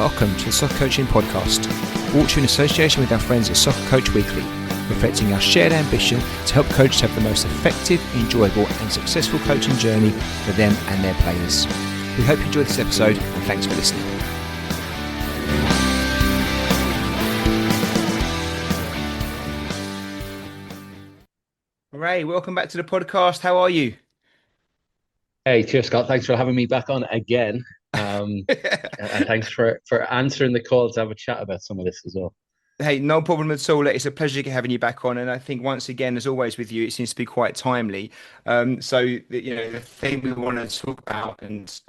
welcome to the Soccer Coaching Podcast, brought to you in association with our friends at Soccer Coach Weekly, reflecting our shared ambition to help coaches have the most effective, enjoyable and successful coaching journey for them and their players. We hope you enjoyed this episode and thanks for listening. Ray, welcome back to the podcast. How are you? Hey, cheers, Scott. Thanks for having me back on again. And thanks for answering the call to have a chat about some of this as well. Hey, no problem at all. It's a pleasure having you back on, and I think once again, as always with you, it seems to be quite timely. The thing we want to talk about, and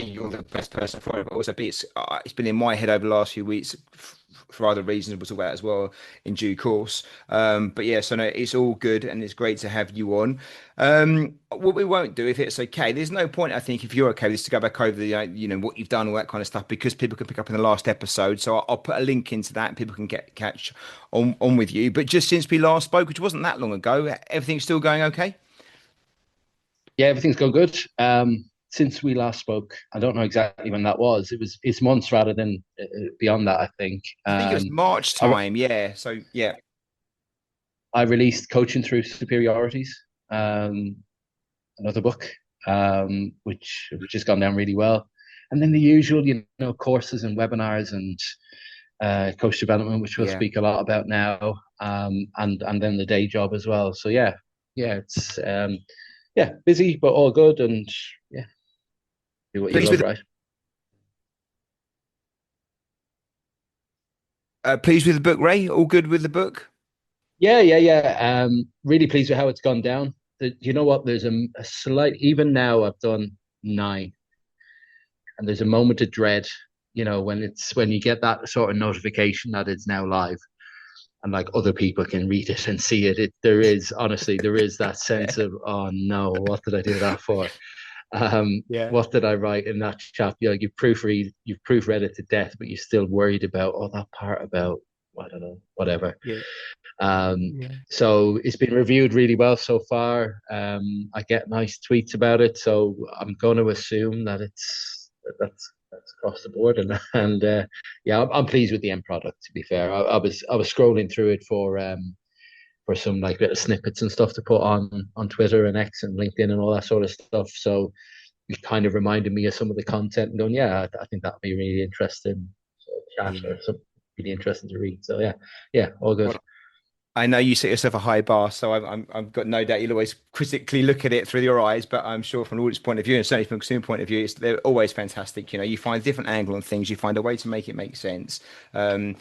you're the best person for it, but also it's been in my head over the last few weeks for other reasons. We'll talk about it as well in due course. So no, it's all good, and it's great to have you on. What we won't do, if it's okay, there's no point, I think, if you're okay with this, to go back over the, what you've done, all that kind of stuff, because people can pick up in the last episode. So I'll put a link into that and people can catch on with you. But just since we last spoke, which wasn't that long ago, everything's still going okay? Yeah, everything's going good. Since we last spoke, I don't know exactly when that was. It's months rather than beyond that, I think. I think it was March time. Yeah. So, yeah. I released Coaching Through Superiorities, another book, which has gone down really well. And then the usual, courses and webinars and coach development, which we'll speak a lot about now, and then the day job as well. So it's busy but all good, and do what you love, right? Pleased with the book, Ray? All good with the book? Yeah. Really pleased with how it's gone down. You know what? There's a slight, even now I've done 9, and there's a moment of dread, when you get that sort of notification that it's now live, and like other people can read it and see it. There is that sense of, oh no, what did I do that for? What did I write in that chapter? You've proofread it to death, but you're still worried about that part about, I don't know, whatever. So it's been reviewed really well so far. I get nice tweets about it, so I'm going to assume that that's across the board, and I'm pleased with the end product. To be fair, I was scrolling through it for some like little snippets and stuff to put on Twitter and X and LinkedIn and all that sort of stuff. So it kind of reminded me of some of the content and going, I think that'd be really interesting sort of chat or something really interesting to read. So all good. Well, I know you set yourself a high bar, so I've got no doubt you'll always critically look at it through your eyes. But I'm sure from an audience point of view, and certainly from a consumer point of view, they're always fantastic. You find a different angle on things, you find a way to make it make sense. I'm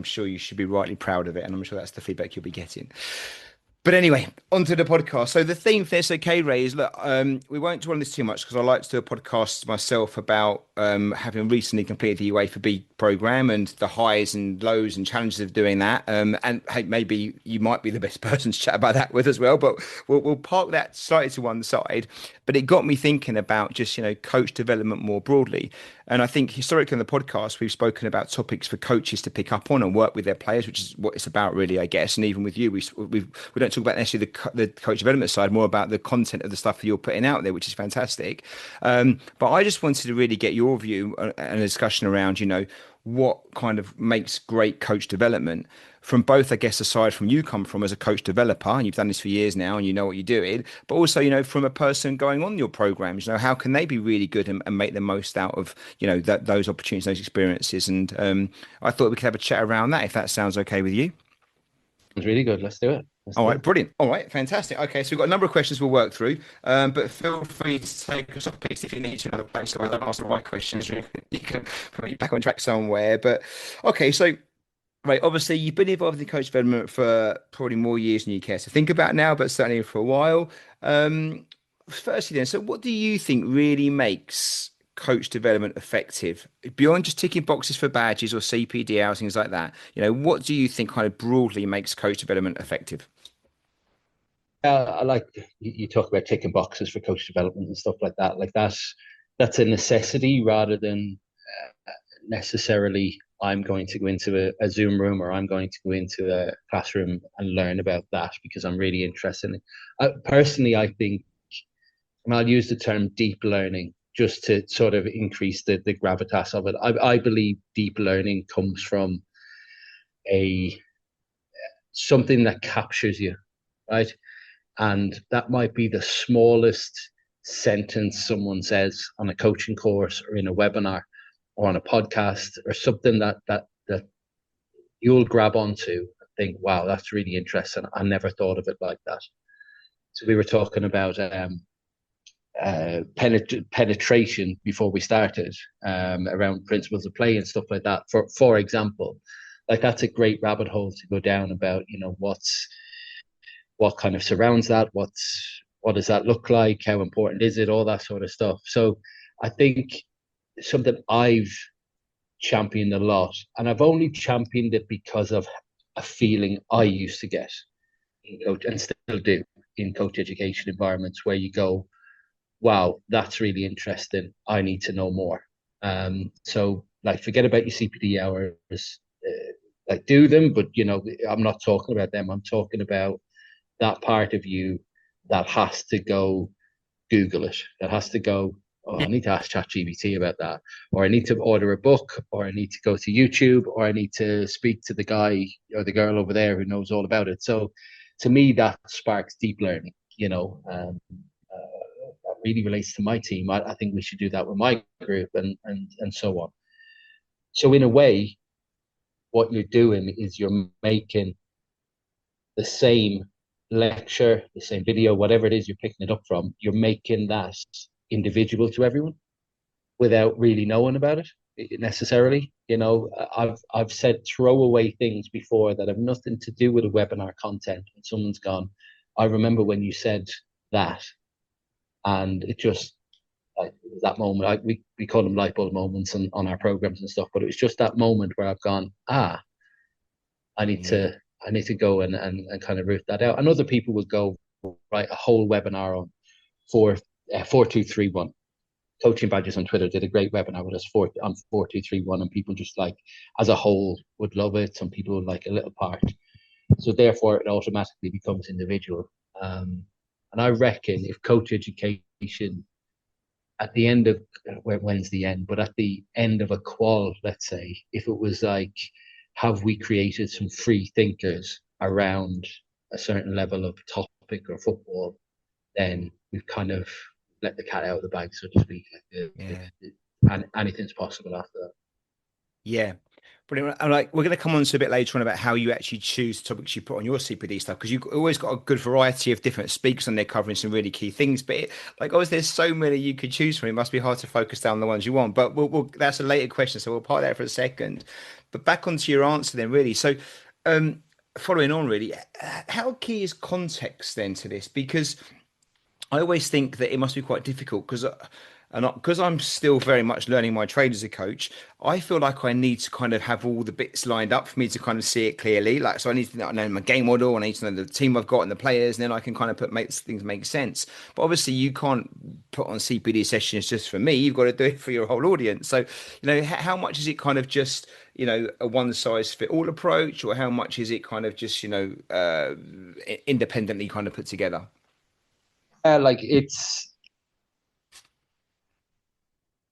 sure you should be rightly proud of it, and I'm sure that's the feedback you'll be getting. But anyway, onto the podcast. So the theme, if that's okay, Ray, is look, we won't dwell on this too much because I like to do a podcast myself about having recently completed the UEFA B program and the highs and lows and challenges of doing that. And hey, maybe you might be the best person to chat about that with as well. But we'll park that slightly to one side. But it got me thinking about just coach development more broadly. And I think historically on the podcast, we've spoken about topics for coaches to pick up on and work with their players, which is what it's about, really, I guess. And even with you, we don't talk about necessarily the coach development side, more about the content of the stuff that you're putting out there, which is fantastic. But I just wanted to really get your view and a discussion around, what kind of makes great coach development from both, I guess, aside from you come from as a coach developer, and you've done this for years now, and you know what you're doing, but also, from a person going on your programs, how can they be really good and make the most out of, those opportunities, those experiences. And I thought we could have a chat around that, if that sounds okay with you. It's really good. Let's do it. All right, brilliant. All right, fantastic. Okay, so we've got a number of questions we'll work through, but feel free to take us off piece if you need to another place. So I don't ask the right questions. You can put me back on track somewhere. But okay, so right, obviously you've been involved in coach development for probably more years than you care to think about now, but certainly for a while. Firstly, then, so what do you think really makes coach development effective beyond just ticking boxes for badges or CPD things like that? What do you think kind of broadly makes coach development effective? I like you talk about ticking boxes for coach development and stuff like that. Like that's a necessity rather than necessarily I'm going to go into a Zoom room or I'm going to go into a classroom and learn about that because I'm really interested in it. Personally, I think, and I'll use the term deep learning, just to sort of increase the gravitas of it. I believe deep learning comes from a something that captures you, right? And that might be the smallest sentence someone says on a coaching course or in a webinar or on a podcast or something that you'll grab onto and think, wow, that's really interesting. I never thought of it like that. So we were talking about penetration before we started, around principles of play and stuff like that. For example, like that's a great rabbit hole to go down about, what kind of surrounds that, what does that look like, how important is it, all that sort of stuff. So I think something I've championed a lot, and I've only championed it because of a feeling I used to get in coach and still do in coach education environments where you go, wow, that's really interesting. I need to know more. So like, forget about your CPD hours, like do them, but I'm not talking about them. I'm talking about that part of you that has to go Google it, that has to go, oh, I need to ask ChatGPT about that, or I need to order a book, or I need to go to YouTube, or I need to speak to the guy or the girl over there who knows all about it. So to me, that sparks deep learning, that really relates to my team. I think we should do that with my group and so on. So in a way, what you're doing is you're making the same lecture, the same video, whatever it is you're picking it up from, you're making that individual to everyone without really knowing about it necessarily. I've said throwaway things before that have nothing to do with the webinar content, and someone's gone, I remember when you said that, and it just, like, it was that moment. We call them light bulb moments on our programs and stuff, but it was just that moment where I've gone, I need Yeah. to I need to go and kind of root that out. And other people would go, write a whole webinar on 4231. Coaching Badges on Twitter did a great webinar with us on 4231, and people just, like, as a whole would love it. Some people would like a little part. So therefore it automatically becomes individual. And I reckon if coach education at the end of, when's the end, but at the end of a qual, let's say, if it was like, have we created some free thinkers around a certain level of topic or football, then we've kind of let the cat out of the bag, so to speak. Yeah. And anything's possible after that. Yeah. Brilliant. And like, we're going to come on to a bit later on about how you actually choose the topics you put on your CPD stuff, because you've always got a good variety of different speakers and they're covering some really key things. But like, obviously, there's so many you could choose from. It must be hard to focus down on the ones you want. But that's a later question, so we'll park that for a second. But back onto your answer then, really. So, following on, really, how key is context then to this? Because I always think that it must be quite difficult because I'm still very much learning my trade as a coach. I feel like I need to kind of have all the bits lined up for me to kind of see it clearly. Like, so I need to know my game model, and I need to know the team I've got and the players, and then I can kind of make things make sense. But obviously, you can't put on CPD sessions just for me. You've got to do it for your whole audience. So, how much is it kind of just a one size fit all approach, or how much is it kind of just independently kind of put together? Like,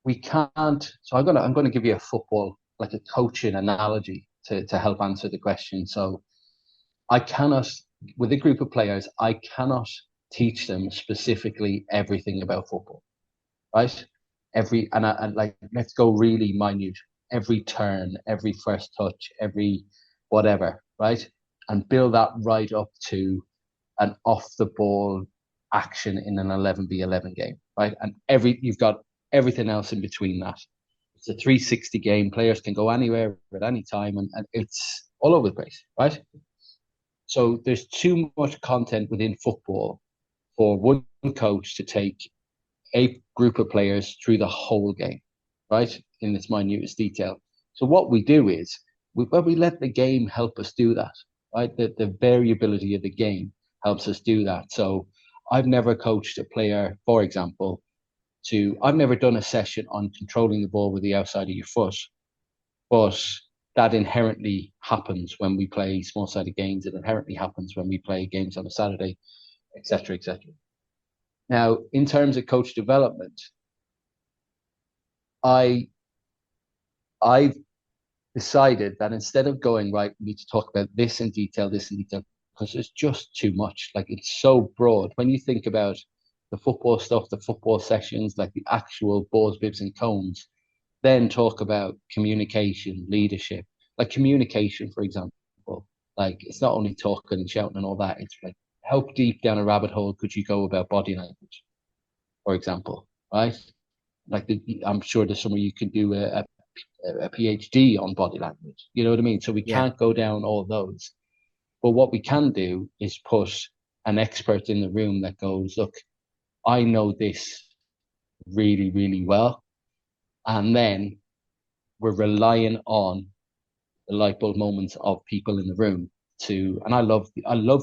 we can't. So I'm gonna give you a football, like a coaching analogy to help answer the question. So I cannot, with a group of players, I cannot teach them specifically everything about football, right? And like, let's go really minute. Every turn, every first touch, every whatever, right? And build that right up to an off the ball action in an 11v11 game, right? And you've got everything else in between that. It's a 360 game. Players can go anywhere at any time, and it's all over the place, right? So there's too much content within football for one coach to take a group of players through the whole game, right? In its minutest detail. So what we do is we let the game help us do that, right? The variability of the game helps us do that. So I've never coached a player, for example, I've never done a session on controlling the ball with the outside of your foot, but that inherently happens when we play small-sided games. It inherently happens when we play games on a Saturday, etc., etc. Now, in terms of coach development, I I've decided that instead of going, right, we need to talk about this in detail, because it's just too much. Like it's so broad. When you think about the football stuff, the football sessions, like the actual balls, bibs, and cones, then talk about communication, leadership. Like communication, for example, like it's not only talking and shouting and all that, it's like how deep down a rabbit hole could you go about body language, for example, right? Like I'm sure there's somewhere you can do a PhD on body language. You know what I mean? So we Yeah. can't go down all those. But what we can do is put an expert in the room that goes, look, I know this really, really well. And then we're relying on the light bulb moments of people in the room to, and I love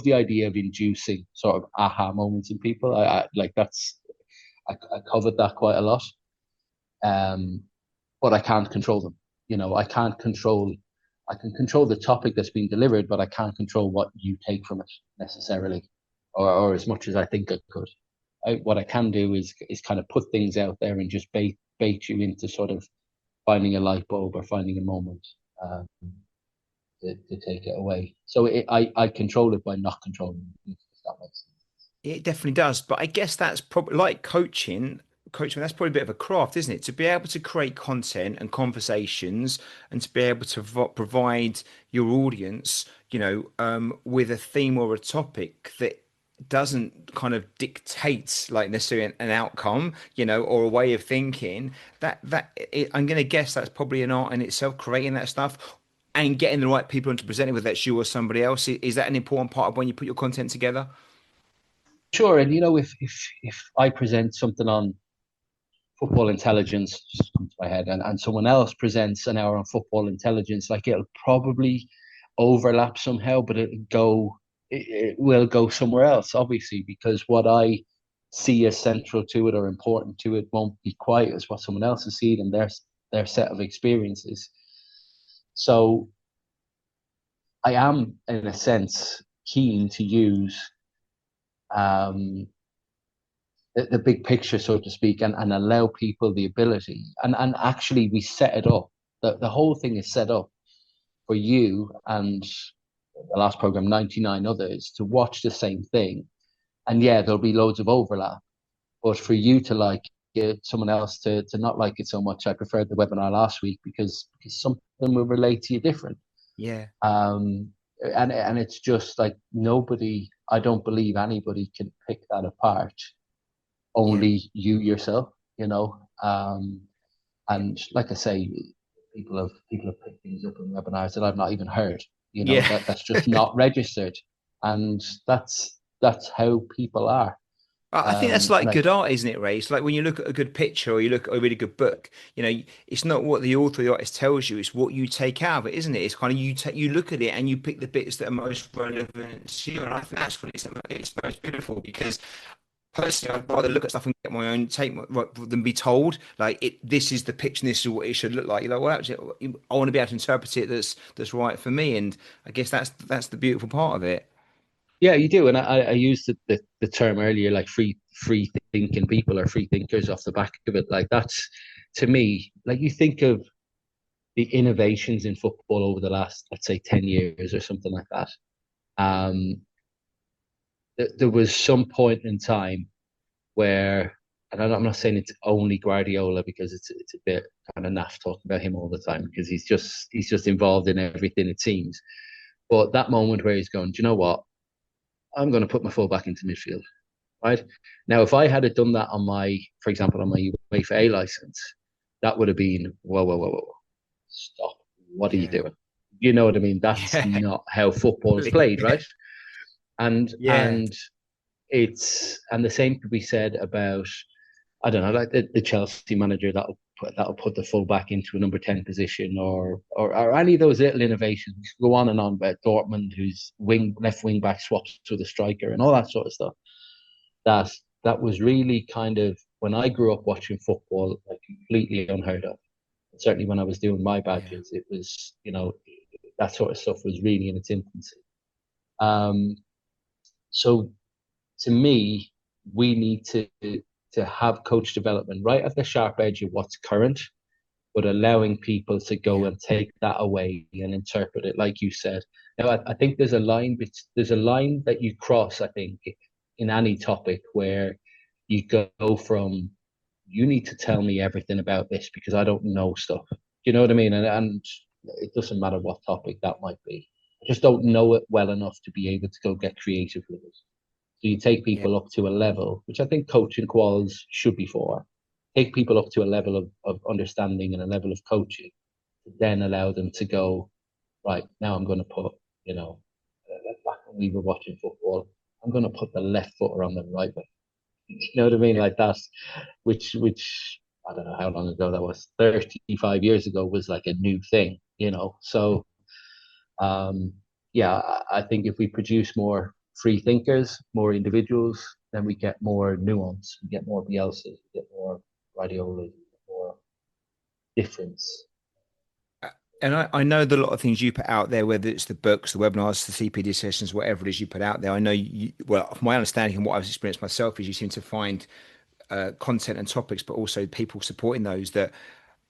the idea of inducing sort of aha moments in people. I like I covered that quite a lot. Um, but I can't control them. I can control the topic that's being delivered, but I can't control what you take from it necessarily, or as much as I think I could. What I can do is kind of put things out there and just bait you into sort of finding a light bulb or finding a moment um, to take it away. So I control it by not controlling it, if that makes sense. It definitely does, but I guess that's probably like coaching, that's probably a bit of a craft, isn't it? To be able to create content and conversations and to be able to provide your audience, with a theme or a topic that doesn't kind of dictate like necessarily an outcome, or a way of thinking. I'm going to guess that's probably an art in itself, creating that stuff and getting the right people to present it, whether that's you or somebody else. Is that an important part of when you put your content together? Sure, and if I present something on football intelligence, just comes to my head, and someone else presents an hour on football intelligence, like it'll probably overlap somehow, but it will go somewhere else, obviously, because what I see as central to it or important to it won't be quite as what someone else has seen and their set of experiences. So I am, in a sense, keen to use um, the big picture, so to speak, and allow people the ability. And actually, we set it up. The whole thing is set up for you and the last program, 99 others, to watch the same thing. And yeah, there'll be loads of overlap. But for you to like it, someone else to not like it so much, I preferred the webinar last week because something will relate to you different. Yeah. Um, and it's just like nobody, I don't believe anybody can pick that apart, Yeah. only you yourself, you know. Yeah. And like I say, people have picked things up in webinars that I've not even heard, Yeah. that's just not registered. And that's how people are. I think that's like And I good art, isn't it, Ray? It's like when you look at a good picture or you look at a really good book, it's not what the author or the artist tells you, it's what you take out of it, isn't it? It's kind of you look at it and you pick the bits that are most relevant to you. And I think that's what it's most beautiful because personally, I'd rather look at stuff and get my own take than be told like this is the picture and this is what it should look like. You're like, well, actually, I want to be able to interpret it that's right for me. And I guess that's the beautiful part of it. Yeah, you do. And I used the term earlier, like free thinking people or free thinkers off the back of it. Like that's to me, like you think of the innovations in football over the last, let's say, 10 years or something like that. Um, there was some point in time where, and I'm not saying it's only Guardiola because it's a bit kind of naff talking about him all the time because he's just involved in everything it seems. But that moment where he's going, do you know what? I'm going to put my full back into midfield. Right now, if I had done that on my, for example, on my UEFA A license, that would have been whoa, whoa, whoa, whoa, stop! What are you Yeah. doing? You know what I mean? That's Yeah. not how football is played, right? And Yeah. and and the same could be said about I don't know, like the Chelsea manager that'll put the full back into a number 10 position or any of those little innovations. We could go on and on about Dortmund, whose left wing back swaps with a striker and all that sort of stuff. That that was really kind of when I grew up watching football, like completely unheard of. Certainly when I was doing my Yeah. badges, it was, that sort of stuff was really in its infancy. Um, so to me, we need to have coach development right at the sharp edge of what's current, but allowing people to go Yeah. and take that away and interpret it, like you said. Now, I think there's a line that you cross, I think, in any topic where you go from you need to tell me everything about this because I don't know stuff. You know what I mean? And it doesn't matter what topic that might be. I just don't know it well enough to be able to go get creative with it. So you take Yeah. people up to a level, which I think coaching quals should be for. Take people up to a level of understanding and a level of coaching, to then allow them to go, right, now I'm going to put, you know, back when we were watching football, I'm going to put the left footer on the right way. You know what I mean? Yeah. Like that, which I don't know how long ago that was. 35 years ago was like a new thing, you know. So um, yeah, I think if we produce more free thinkers, more individuals, then we get more nuance, we get more Bielsa, we get more Guardiola, more difference. And I know that a lot of things you put out there, whether it's the books, the webinars, the CPD sessions, whatever it is you put out there, I know you, well, from my understanding and what I've experienced myself is you seem to find content and topics, but also people supporting those that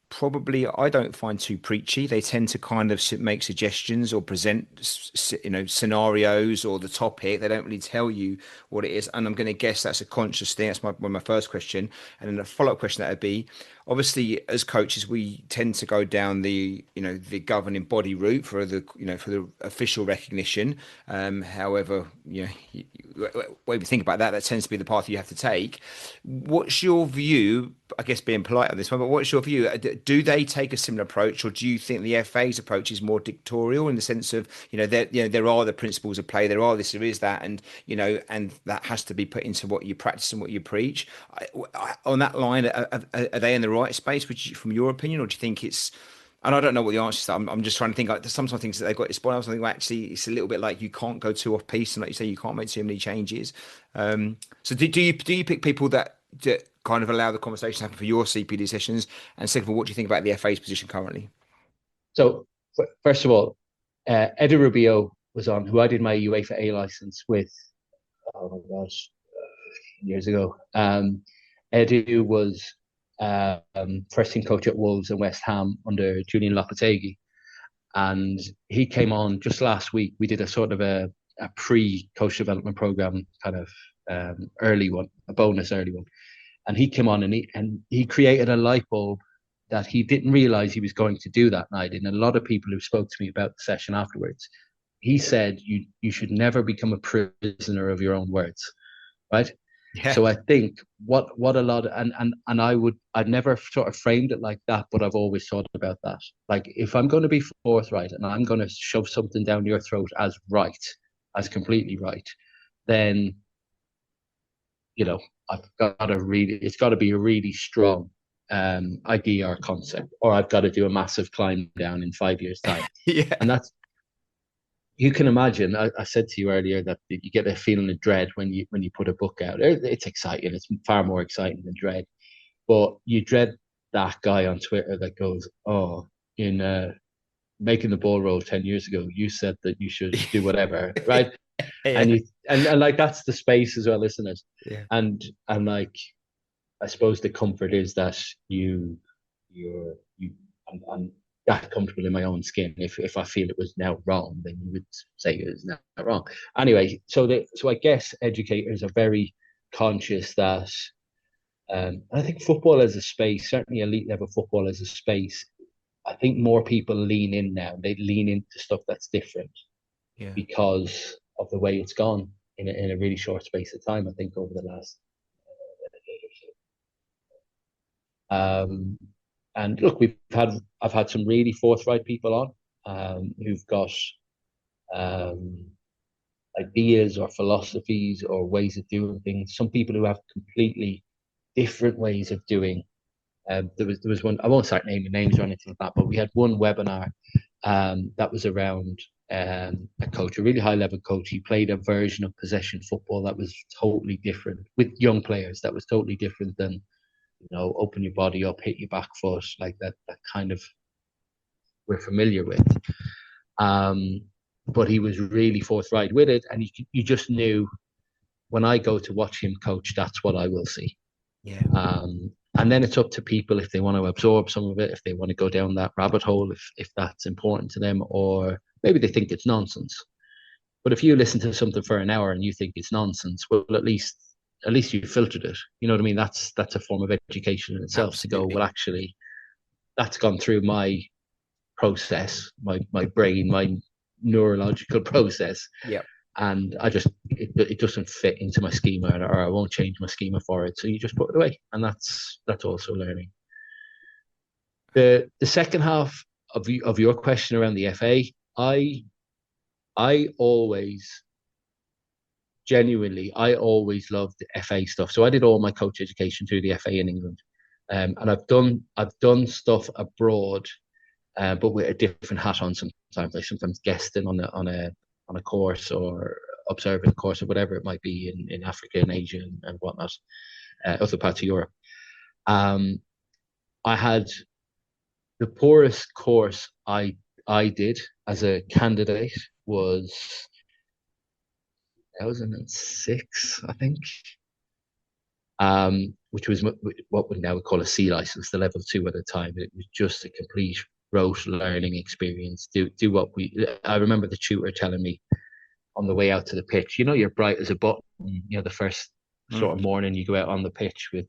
probably I don't find too preachy. They tend to kind of make suggestions or present, scenarios or the topic. They don't really tell you what it is. And I'm going to guess that's a conscious thing. That's my first question. And then the follow-up question that would be, obviously, as coaches, we tend to go down the governing body route for the official recognition. However, when you think about that, that tends to be the path you have to take. What's your view? I guess being polite on this one, but what's your view? Do they take a similar approach, or do you think the FA's approach is more dictatorial in the sense of there are the principles of play, there are this, there is that, and and that has to be put into what you practice and what you preach. On that line, are they in the right space, from your opinion, or do you think it's? And I don't know what the answer is. I'm just trying to think. Like, there's sometimes things that they've got to spot. Something where actually it's a little bit like you can't go too off piece, and like you say, you can't make too many changes. So do you pick people that kind of allow the conversation to happen for your CPD sessions? And second of all, what do you think about the FA's position currently? So first of all, Eddie Rubio was on, who I did my UEFA A license with. Oh my gosh, years ago. Eddie was first team coach at Wolves and West Ham under Julian Lopetegui, and he came on just last week. We did a sort of a pre-coach development program, kind of early one, a bonus early one, and he came on and he created a light bulb that he didn't realize he was going to do that night. And a lot of people who spoke to me about the session afterwards, he said you should never become a prisoner of your own words, right? Yeah. So I think what a lot of, and I'd never sort of framed it like that, but I've always thought about that. Like if I'm going to be forthright and I'm going to shove something down your throat as right, as completely right, then you know I've got to really, it's got to be a really strong idea or concept, or I've got to do a massive climb down in 5 years' time, Yeah. and that's, you can imagine. I said to you earlier that you get a feeling of dread when you put a book out. It's exciting. It's far more exciting than dread. But you dread that guy on Twitter that goes, "Oh, in making the ball roll 10 years ago, you said that you should do whatever, right?" Yeah. And you and like that's the space as well, isn't it? Yeah. And like I suppose the comfort is that you I'm that comfortable in my own skin. If I feel it was now wrong, then you would say it was now wrong. Anyway, so I guess educators are very conscious that I think football as a space, certainly elite level football as a space, I think more people lean in now. They lean into stuff that's different Yeah. because of the way it's gone in a really short space of time. I think over the last decade or so. And look, I've had some really forthright people on who've got um, ideas or philosophies or ways of doing things. Some people who have completely different ways of doing. There was one, I won't start naming names or anything like that, but we had one webinar that was around a coach, a really high level coach. He played a version of possession football that was totally different with young players. That was totally different than, open your body up, hit your back foot, like that kind of we're familiar with. Um, but he was really forthright with it, and you just knew when I go to watch him coach, that's what I will see. Yeah. And then it's up to people if they want to absorb some of it, if they want to go down that rabbit hole, if that's important to them, or maybe they think it's nonsense. But if you listen to something for an hour and you think it's nonsense, well, at least you filtered it. You know what I mean? That's a form of education in itself to go, Absolutely. well, actually, that's gone through my process, my brain, my neurological process, Yeah. and it doesn't fit into my schema, or I won't change my schema for it. So you just put it away, and that's also learning. The second half of your question around the FA, I always genuinely, I always loved the FA stuff. So I did all my coach education through the FA in England, and I've done stuff abroad, but with a different hat on sometimes. Like sometimes guesting on a course or observing a course or whatever it might be in Africa and Asia and whatnot, other parts of Europe. Um, I had the poorest course I did as a candidate was 2006, I think, which was what we now would call a C license, the level two at the time. It was just a complete rote learning experience. Do what we. I remember the tutor telling me on the way out to the pitch. You know, you're bright as a button. You know, the first sort of Mm. morning you go out on the pitch with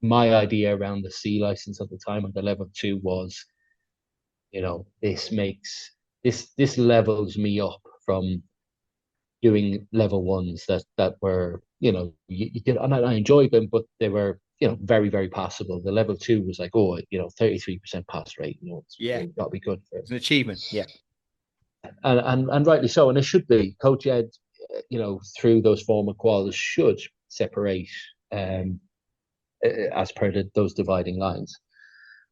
my idea around the C license at the time and the level two was, this levels me up from doing level ones that were, you did, and I enjoyed them, but they were, very, very passable. The level two was like, 33% pass rate, Yeah. it's got to be good for it. It's an achievement. Yeah. And rightly so. And it should be. Coach Ed, through those former quals should separate as per those dividing lines.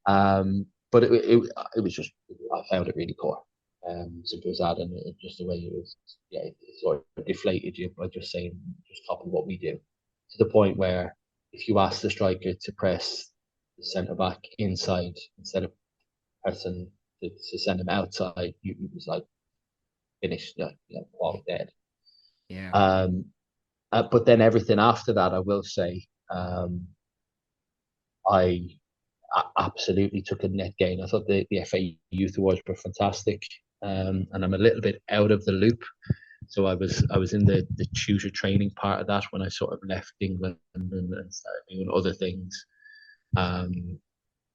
But it was just, I found it really core. Simple as that, and just the way it was, yeah, it sort of deflated you by just saying, just copy what we do, to the point where if you ask the striker to press the centre back inside instead of pressing to send him outside, it was like finished, quite dead. Yeah. Um, but then everything after that, I will say, I absolutely took a net gain. I thought the FA Youth Awards were fantastic, and I'm a little bit out of the loop. So I was in the tutor training part of that when I sort of left England and started doing other things. Um,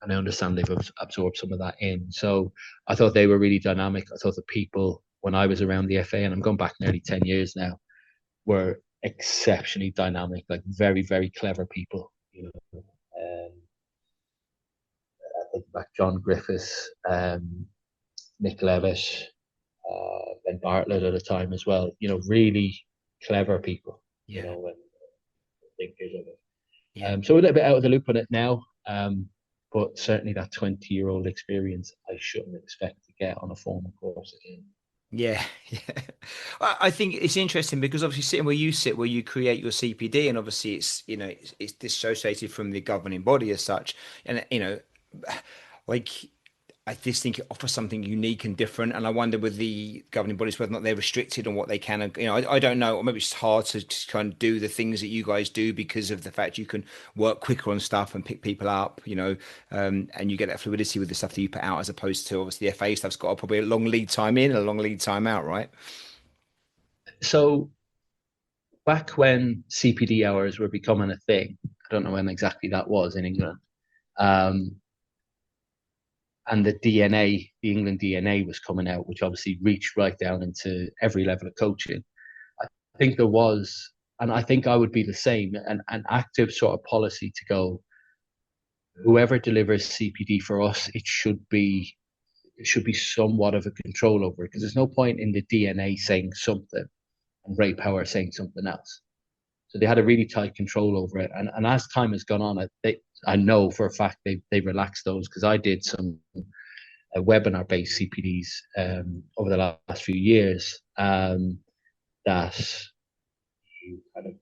and I understand they've absorbed some of that in. So I thought they were really dynamic. I thought the people when I was around the FA, and I'm going back nearly 10 years now, were exceptionally dynamic, like very, very clever people. I think back John Griffiths, Nick Levitt, Ben Bartlett at the time as well. Really clever people. Yeah. And thinkers of it. Yeah. So a little bit out of the loop on it now, but certainly that 20-year-old experience I shouldn't expect to get on a formal course again. Yeah, yeah. I think it's interesting because obviously sitting where you sit, where you create your CPD, and obviously it's dissociated from the governing body as such, and like I just think it offers something unique and different. And I wonder with the governing bodies whether or not they're restricted on what they can. I don't know, or maybe it's hard to kind of do the things that you guys do because of the fact you can work quicker on stuff and pick people up, and you get that fluidity with the stuff that you put out as opposed to obviously the FA stuff's got probably a long lead time in and a long lead time out, right? So back when CPD hours were becoming a thing, I don't know when exactly that was in England, um, and the DNA, the England DNA was coming out, which obviously reached right down into every level of coaching. I think there was, and I think I would be the same, an active sort of policy to go, whoever delivers CPD for us, it should be somewhat of a control over it, because there's no point in the DNA saying something and Ray Power saying something else. So they had a really tight control over it, and as time has gone on, I know for a fact they relaxed those, because I did some webinar based CPDs over the last few years, that you kind of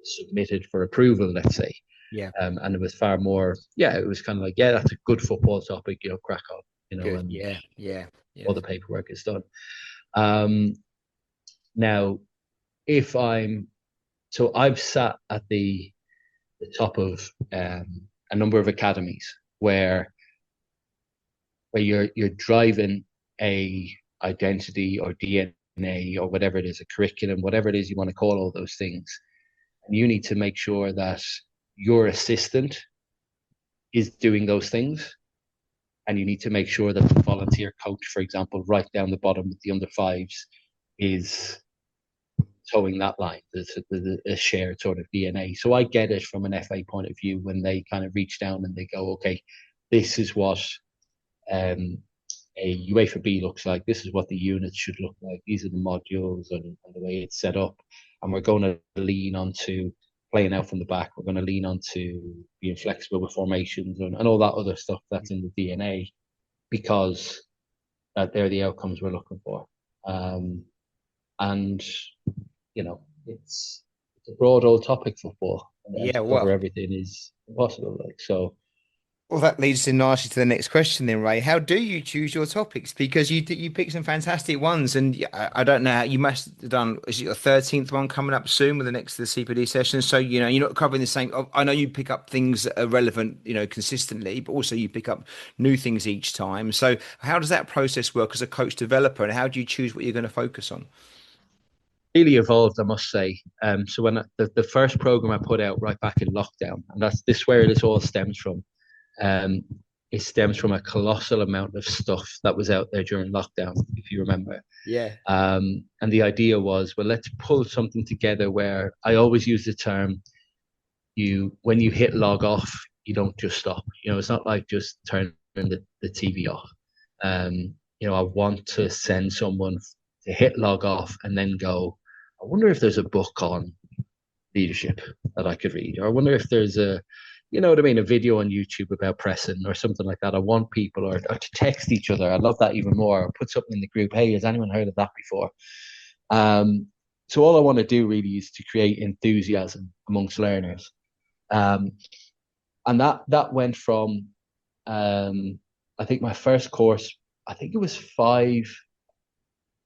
submitted for approval, let's say. Yeah, And it was far more, yeah, it was kind of like, yeah, that's a good football topic, crack on, good. and Yeah, yeah, all yeah, the paperwork is done. Um, Now, if I'm, so I've sat at the the top of a number of academies where you're driving a identity or DNA or whatever it is, a curriculum, whatever it is you want to call all those things. And you need to make sure that your assistant is doing those things. And you need to make sure that the volunteer coach, for example, right down the bottom with the under fives, is towing that line. There's a shared sort of DNA. So I get it from an FA point of view when they kind of reach down and they go, okay, this is what um, a UEFA B looks like. This is what the units should look like. These are the modules and the way it's set up. And we're going to lean onto playing out from the back. We're going to lean onto being flexible with formations and all that other stuff that's in the DNA because that they're the outcomes we're looking for. And you know, it's a broad old topic, football, and Yeah, to cover well, everything is impossible. Like so, well, that leads in nicely to the next question then, Ray. How do you choose your topics? Because you pick some fantastic ones, and I don't know how you must have done. Is it your 13th one coming up soon with the next the CPD session? So you're not covering the same. I know you pick up things that are relevant, consistently, but also you pick up new things each time. So how does that process work as a coach developer, and how do you choose what you're going to focus on? really evolved, I must say. So when the first program I put out right back in lockdown, and that's this where this all stems from. Um, it stems from a colossal amount of stuff that was out there during lockdown, if you remember. Yeah. And the idea was, well, let's pull something together where I always use the term when you hit log off, you don't just stop. It's not like just turning the TV off. I want to send someone to hit log off and then go, I wonder if there's a book on leadership that I could read, or I wonder if there's a video on YouTube about pressing or something like that. I want people or to text each other. I love that even more. Or put something in the group. Hey, has anyone heard of that before? Um, so all I want to do really is to create enthusiasm amongst learners. Um, and that went from I think my first course, I think it was 5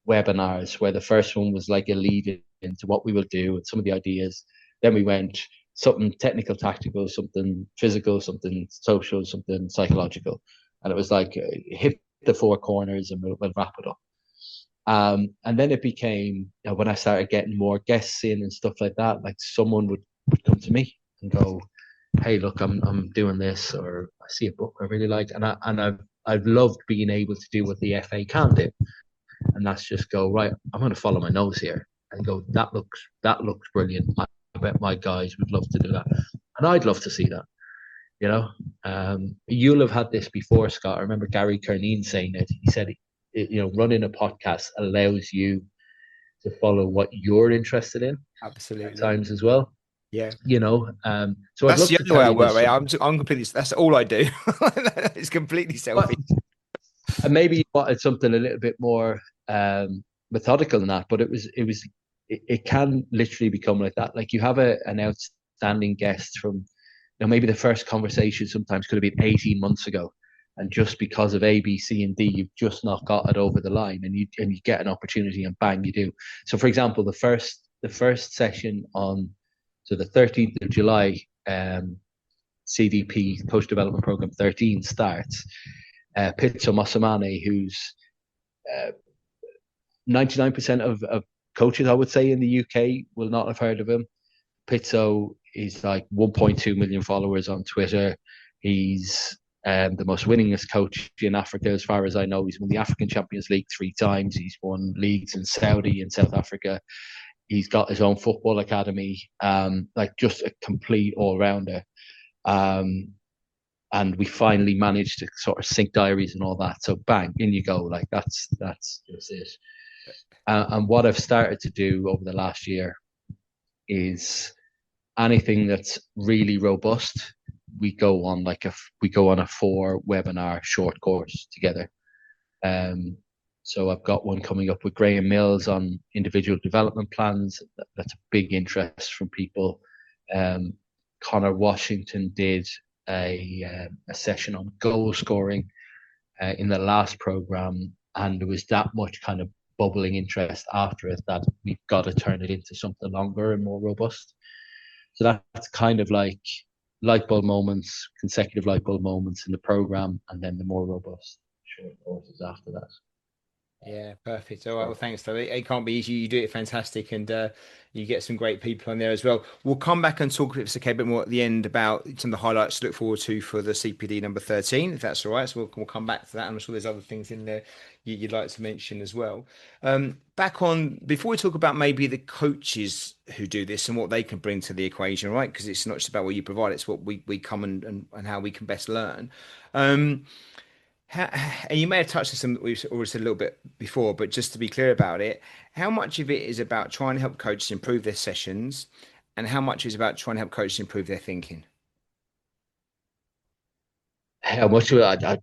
webinars where the first one was like a lead into what we will do and some of the ideas. Then we went something technical, tactical, something physical, something social, something psychological. And it was like hit the 4 corners and we'll wrap it up. And then it became, when I started getting more guests in and stuff like that, like someone would come to me and go, hey, look, I'm doing this, or I see a book I really like. I've loved being able to do what the FA can do. And that's just go, right, I'm going to follow my nose here and go, that looks brilliant. I bet my guys would love to do that. And I'd love to see that, you know. You'll have had this before, Scott. I remember Gary Kernine saying it. He said, running a podcast allows you to follow what you're interested in at Absolutely. times as well. Yeah. So I'd That's love the to only way tell I you work, this. Ray. I'm completely, that's all I do. It's completely Well, selfish. and maybe you wanted something a little bit more methodical than that, but it can literally become like that. Like you have an outstanding guest from, maybe the first conversation sometimes could have been 18 months ago. And just because of A, B, C, and D, you've just not got it over the line, and you get an opportunity, and bang, you do. So, for example, the first session on the 13th of July, CDP Coach Development Program 13 starts. Pizzo Massimane, who's 99% of coaches, I would say, in the UK will not have heard of him. Pizzo is like 1.2 million followers on Twitter. He's the most winningest coach in Africa, as far as I know. He's won the African Champions League 3 times. He's won leagues in Saudi and South Africa. He's got his own football academy, like just a complete all-rounder. And we finally managed to sort of sync diaries and all that. So bang, in you go. Like that's just it. And what I've started to do over the last year is anything that's really robust, we go on a 4 webinar short course together. So I've got one coming up with Graham Mills on individual development plans. That's a big interest from people. Connor Washington did a session on goal scoring in the last program, and there was that much kind of bubbling interest after it that we've got to turn it into something longer and more robust. So that's kind of like light bulb moments, consecutive light bulb moments in the program, and then the more robust short courses after that. Yeah, perfect. All right. Well, thanks, though. It can't be easy. You do it fantastic, and you get some great people on there as well. We'll come back and talk, if it's okay, a bit more at the end about some of the highlights to look forward to for the CPD number 13, if that's all right. So we'll come back to that. I'm sure there's other things in there you'd like to mention as well. Back on, before we talk about maybe the coaches who do this and what they can bring to the equation, right? Because it's not just about what you provide, it's what we come and how we can best learn. Um, how, and you may have touched on some that we've already said a little bit before, but just to be clear about it, how much of it is about trying to help coaches improve their sessions, and how much is about trying to help coaches improve their thinking? How much of it,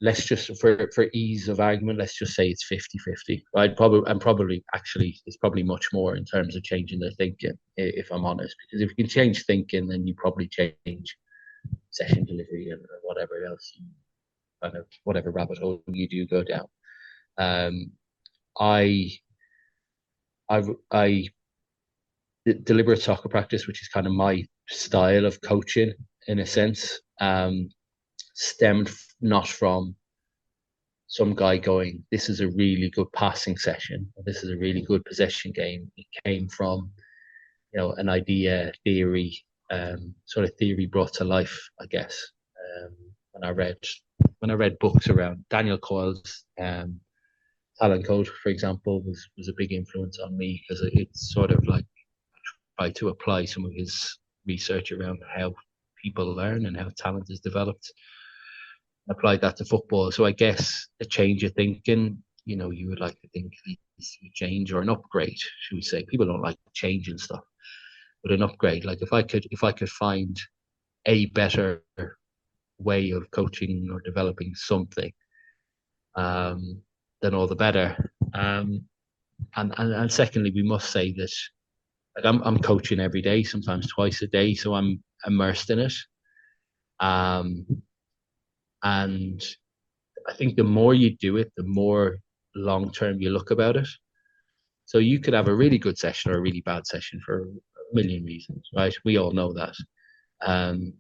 let's just for ease of argument, let's just say it's 50-50. I'd probably actually it's probably much more in terms of changing their thinking, if I'm honest. Because if you can change thinking, then you probably change session delivery and whatever else kind of whatever rabbit hole you do go down. Um, I I deliberate soccer practice, which is kind of my style of coaching in a sense, stemmed not from some guy going, "This is a really good passing session. This is a really good possession game." It came from an idea, theory, sort of theory brought to life, I guess. Um, when I read books around Daniel Coyle's talent code, for example, was a big influence on me because it's sort of like try to apply some of his research around how people learn and how talent is developed. Applied that to football. So I guess a change of thinking, you would like to think it's a change or an upgrade, should we say. People don't like change and stuff, but an upgrade. Like if I could find a better way of coaching or developing something, um, then all the better. And secondly, we must say that like I'm coaching every day, sometimes twice a day, so I'm immersed in it. Um, and I think the more you do it, the more long term you look about it. So you could have a really good session or a really bad session for a million reasons, right? We all know that. Um,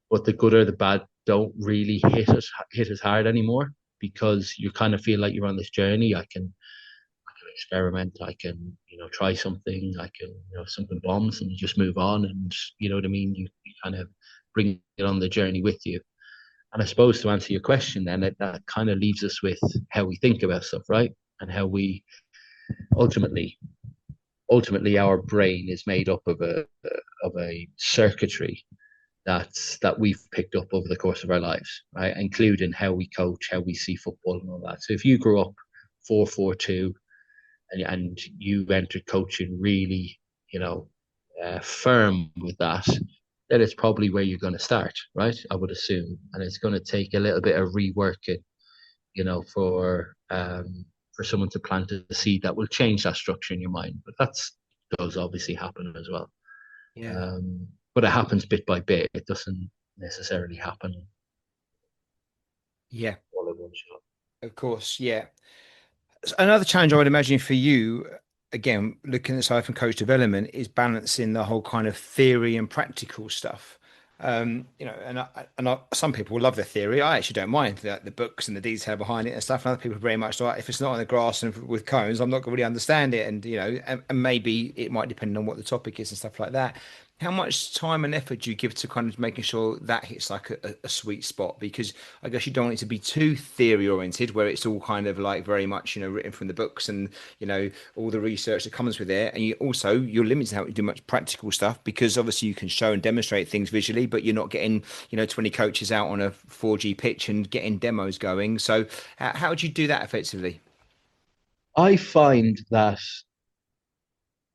but the good or the bad don't really hit as hard anymore because you kind of feel like you're on this journey. I can experiment. I can try something. I can if something bombs and you just move on, and you know what I mean. You kind of bring it on the journey with you. And I suppose to answer your question, then that kind of leaves us with how we think about stuff, right? And how we ultimately, ultimately, our brain is made up of a circuitry that we've picked up over the course of our lives, right? Including how we coach, how we see football, and all that. So if you grew up 4-4-2 and you entered coaching really, firm with that, then it's probably where you're going to start, right? I would assume, and it's going to take a little bit of reworking, for someone to plant a seed that will change that structure in your mind. But that's does obviously happen as well. Yeah. But it happens bit by bit. It doesn't necessarily happen Yeah, all at one shot. of course. Yeah. Another challenge I would imagine for you, again, looking at side from coach development, is balancing the whole kind of theory and practical stuff. Some people will love the theory. I actually don't mind the books and the detail behind it and stuff. And other people are very much like, if it's not on the grass and with cones, I'm not going to really understand it. And maybe it might depend on what the topic is and stuff like that. How much time and effort do you give to kind of making sure that hits like a sweet spot? Because I guess you don't want it to be too theory oriented, where it's all kind of like very much, written from the books and, all the research that comes with it. And you're limited how you do much practical stuff because obviously you can show and demonstrate things visually, but you're not getting, 20 coaches out on a 4G pitch and getting demos going. So how do you do that effectively? I find that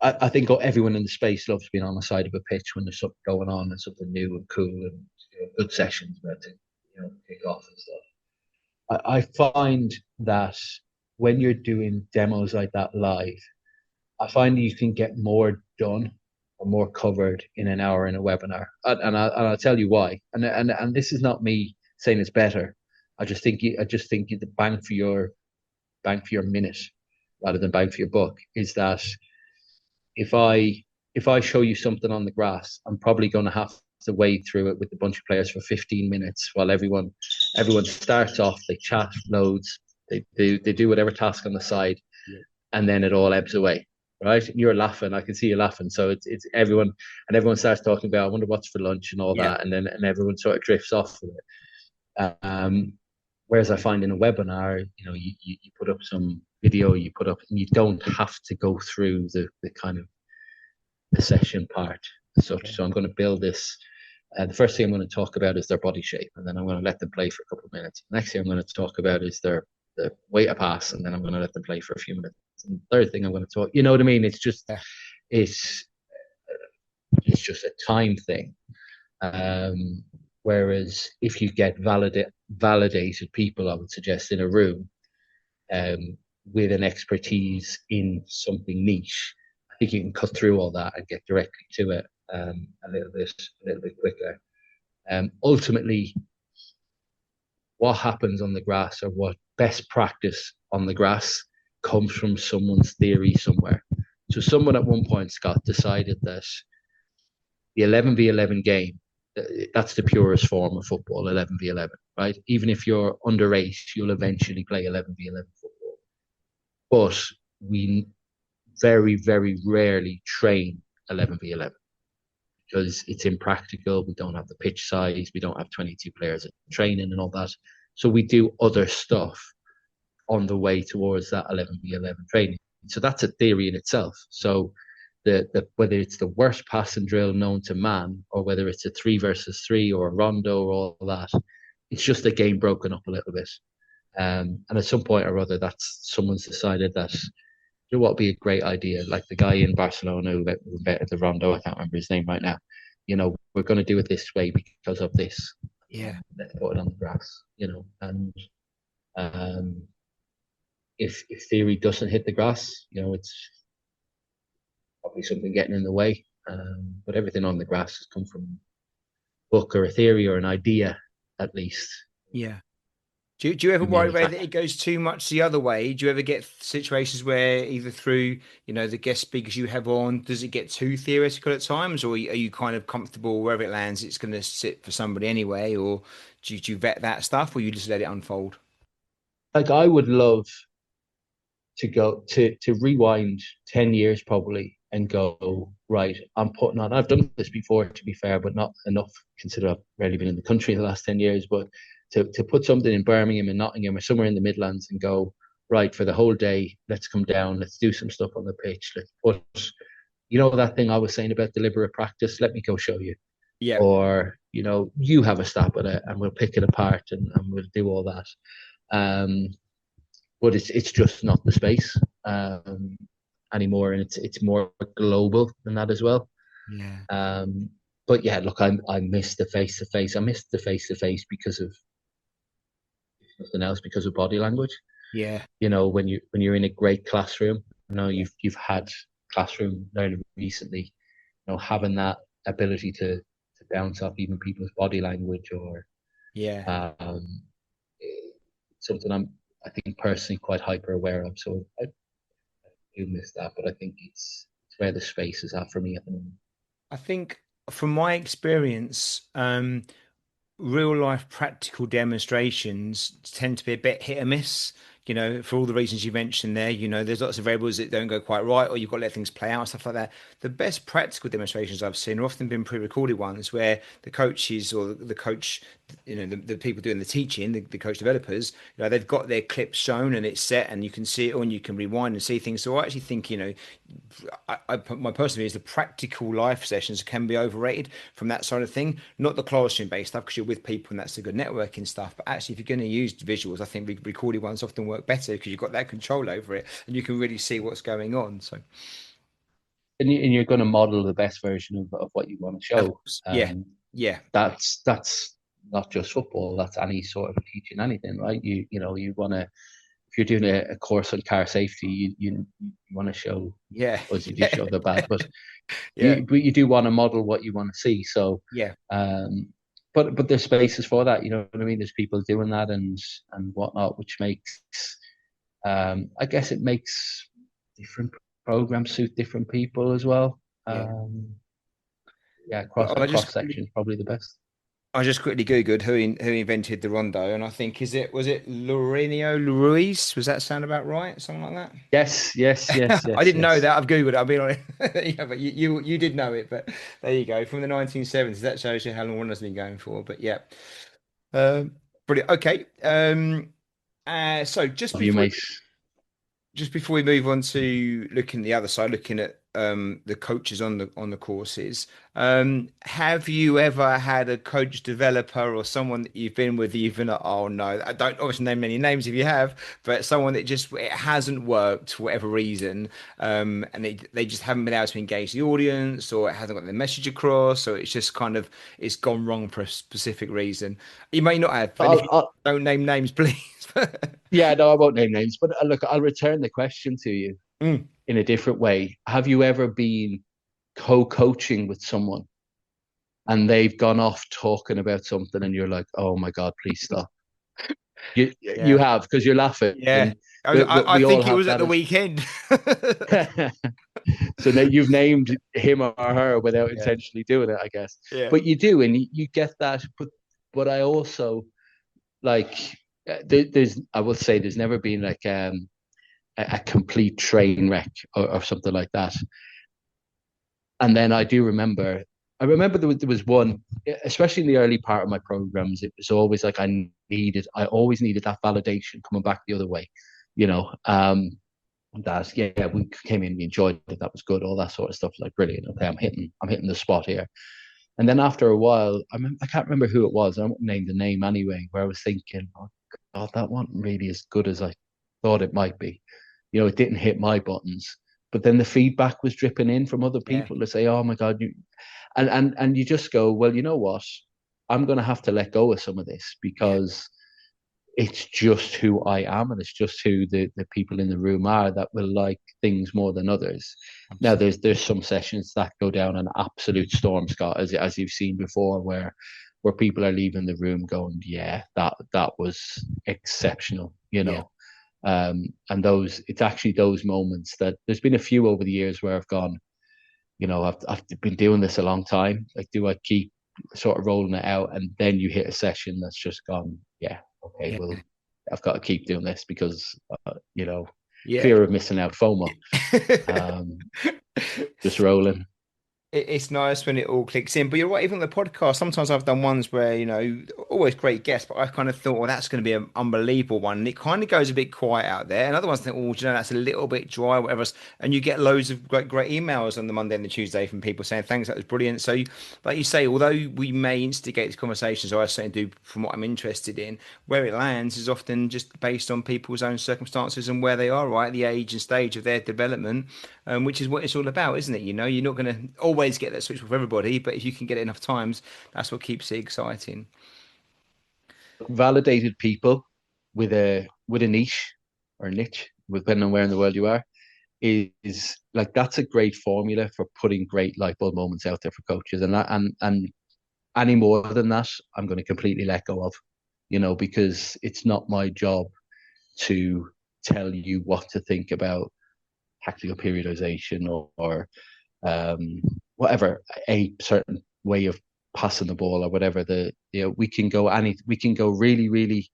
I think everyone in the space loves being on the side of a pitch when there's something going on and something new and cool and good sessions about to kick off and stuff. I find that when you're doing demos like that live, I find you can get more done or more covered in an hour in a webinar, and I'll tell you why. And this is not me saying it's better. I just think the bang for your minute rather than bang for your buck is that if I if I show you something on the grass, I'm probably going to have to wade through it with a bunch of players for 15 minutes while everyone starts off, they chat loads, they do whatever task on the side, and then it all ebbs away. Right, and you're laughing. I can see you laughing. So it's everyone, and everyone starts talking about, I wonder what's for lunch and all Yeah. that, and then and everyone sort of drifts off of it. Whereas I find in a webinar, you put up some video, you put up, and you don't have to go through the kind of the session part as such. So I'm going to build this. The first thing I'm going to talk about is their body shape, and then I'm going to let them play for a couple of minutes. The next thing I'm going to talk about is the weight of pass, and then I'm going to let them play for a few minutes. And the third thing I'm going to talk, you know what I mean? Yeah. It's it's just a time thing. Um, Whereas if you get validated people, I would suggest in a room with an expertise in something niche, I think you can cut through all that and get directly to it a little bit quicker. Ultimately, what happens on the grass or what best practice on the grass comes from someone's theory somewhere. So someone at one point, Scott, decided that the 11v11 game, that's the purest form of football, 11v11, right? Even if you're underage, you'll eventually play 11v11 football. But we very, very rarely train 11v11 because it's impractical. We don't have the pitch size. We don't have 22 players in training and all that. So we do other stuff on the way towards that 11v11 training. So that's a theory in itself. So the whether it's the worst passing drill known to man or whether it's a 3 versus 3 or a rondo or all that, it's just a game broken up a little bit. And at some point or other, that's someone's decided that, you know what would be a great idea, like the guy in Barcelona who invented the rondo, I can't remember his name right now. We're going to do it this way because of this. Yeah. Let's put it on the grass, and um, if theory doesn't hit the grass, it's probably something getting in the way. But everything on the grass has come from a book or a theory or an idea, at least. Yeah. Do you ever worry Many about times. that it goes too much the other way? Do you ever get situations where either through, the guest speakers you have on, does it get too theoretical at times, or are you kind of comfortable wherever it lands, it's going to sit for somebody anyway, or do you vet that stuff, or you just let it unfold? Like I would love to go to rewind 10 years probably and go, right, I'm putting on, I've done this before to be fair, but not enough consider I've rarely been in the country in the last 10 years, but to put something in Birmingham and Nottingham or somewhere in the Midlands and go, right, for the whole day, let's come down, let's do some stuff on the pitch, let's put, that thing I was saying about deliberate practice, let me go show you. Yeah. Or, you have a stab at it and we'll pick it apart and we'll do all that. Um, but it's just not the space anymore, and it's more global than that as well. Yeah. Um, but yeah, look, I miss the face to face. I miss the face to face because of nothing else, because of body language. Yeah. When you're in a great classroom, Yeah. you've had classroom learning recently. Having that ability to bounce off even people's body language or Yeah. um, something I think personally quite hyper aware of. So I do miss that, but I think it's where the space is at for me at the moment. I think from my experience, real life practical demonstrations tend to be a bit hit or miss, for all the reasons you mentioned there. There's lots of variables that don't go quite right, or you've got to let things play out, stuff like that. The best practical demonstrations I've seen are often been pre-recorded ones where the coaches or the coach, the people doing the teaching, the coach developers, they've got their clips shown and it's set and you can see it, or and you can rewind and see things. So I actually think, my personal view is the practical life sessions can be overrated from that side of thing, not the classroom based stuff because you're with people and that's the good networking stuff. But actually, if you're going to use visuals, I think recorded ones often work better because you've got that control over it and you can really see what's going on. So, And you're going to model the best version of what you want to of show. course, yeah, Um, yeah, that's not just football. That's any sort of teaching anything, right? You want to if you're doing a course on car safety, you want to show, yeah, as you do yeah, show the bad, but yeah, you do want to model what you want to see. So, yeah, um, but there's spaces for that. You know what I mean? There's people doing that and whatnot, which makes I guess it makes different programs suit different people as well. Yeah. Um, yeah, Well, a cross section probably the best. I just quickly Googled who invented the rondo, and I think was it Laurenio Ruiz? Was that sound about right? Something like that. Yes, yes, yes, I yes, didn't know yes. that. I've Googled it. I'll be honest. Yeah, but you did know it. But there you go. From the 1970s. That shows you how long Rondo's been going for. But yeah, brilliant. Okay. So Love you, mate. just before we move on to looking at the other side, looking at the coaches on the courses, have you ever had a coach developer or someone that you've been with, you've been like, oh no, I don't obviously name any names if you have, but someone that just it hasn't worked for whatever reason, and they just haven't been able to engage the audience, or it hasn't got the message across, or it's just kind of it's gone wrong for a specific reason. You may not have, and if you I'll, don't name names, please. yeah, no, I won't name names, but look, I'll return the question to you Mm, in a different way. Have you ever been co-coaching with someone and they've gone off talking about something and you're like, oh my God, please stop. You yeah. have because you're laughing. Yeah, I We all think it have was at that the as weekend. so now you've named him or her without Yeah, intentionally doing it, I guess. yeah, But you do, and you get that. But I also like there's I will say there's never been like a complete train wreck or something like that. And then I remember there was one, especially in the early part of my programs, it was always like I always needed that validation coming back the other way, you know. That yeah, we came in, we enjoyed it, that was good, all that sort of stuff. Like brilliant, okay, I'm hitting the spot here. And then after a while, I can't remember who it was. I won't name the name anyway. Where I was thinking, oh God, that wasn't really as good as I thought it might be. You know, it didn't hit my buttons. But then the feedback was dripping in from other yeah, people to say, "Oh my God, you," and you just go, "Well, you know what? I'm going to have to let go of some of this yeah, because it's just who I am, and it's just who the people in the room are that will like things more than others." Now, absolutely. there's some sessions that go down an absolute storm, Scott, as you've seen before, where people are leaving the room going, "Yeah, that was exceptional," you Yeah, know. And it's actually those moments that there's been a few over the years where I've gone, you know, I've been doing this a long time. Like, do I keep sort of rolling it out? And then you hit a session that's just gone, yeah, okay, yeah, well, I've got to keep doing this because, you know, yeah. fear of missing out, FOMO, um, just rolling. It's nice when it all clicks in. But you're right, even the podcast, sometimes I've done ones where, always great guests, but I kind of thought, well, that's going to be an unbelievable one. And it kind of goes a bit quiet out there. And other ones think, oh, that's a little bit dry, whatever. And you get loads of great emails on the Monday and the Tuesday from people saying, thanks, that was brilliant. So, like you say, although we may instigate these conversations, or I certainly do from what I'm interested in, where it lands is often just based on people's own circumstances and where they are, right? The age and stage of their development, which is what it's all about, isn't it? You're not going to always get that switch with everybody, but if you can get it enough times, that's what keeps it exciting. Validated people with a niche or niche, depending on where in the world you are, is like that's a great formula for putting great light bulb moments out there for coaches. And any more than that, I'm going to completely let go of, you know, because it's not my job to tell you what to think about tactical periodization or um, whatever, a certain way of passing the ball or whatever. We can go really, really,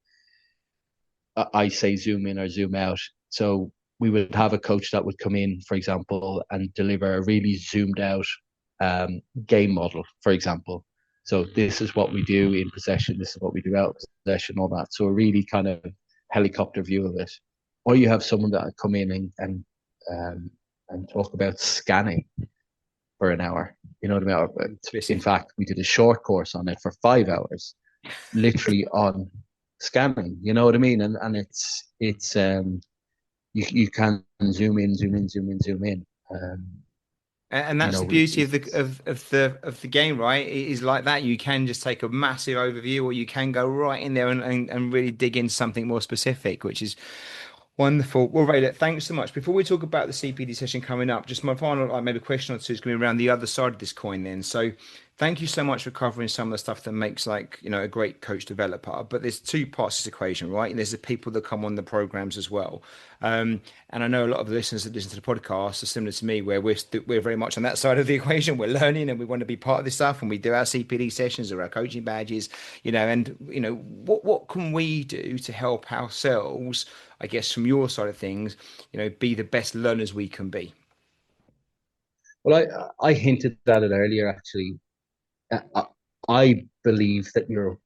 I say zoom in or zoom out. So we would have a coach that would come in, for example, and deliver a really zoomed out game model, for example. So this is what we do in possession. This is what we do out of possession, all that. So a really kind of helicopter view of it. Or you have someone that come in um, and talk about scanning for an hour. You know what I mean? In Specific. fact, we did a short course on it for 5 hours, literally on scanning. You know what I mean? And it's you can zoom in, zoom in, zoom in, zoom in. And You that's the know, beauty of the game, right? It is like that. You can just take a massive overview, or you can go right in there and really dig into something more specific, which is wonderful. Well, Ray, look, thanks so much. Before we talk about the CPD session coming up, just my final, like, maybe question or two is going to be around the other side of this coin then. So Thank you so much for covering some of the stuff that makes like, a great coach developer. But there's two parts to this equation, right? And there's the people that come on the programs as well. And I know a lot of the listeners that listen to the podcast are similar to me, where we're very much on that side of the equation. We're learning and we want to be part of this stuff, and we do our CPD sessions or our coaching badges, and what can we do to help ourselves, I guess, from your side of things, be the best learners we can be. Well, I hinted at it earlier. Actually, I, I believe that you're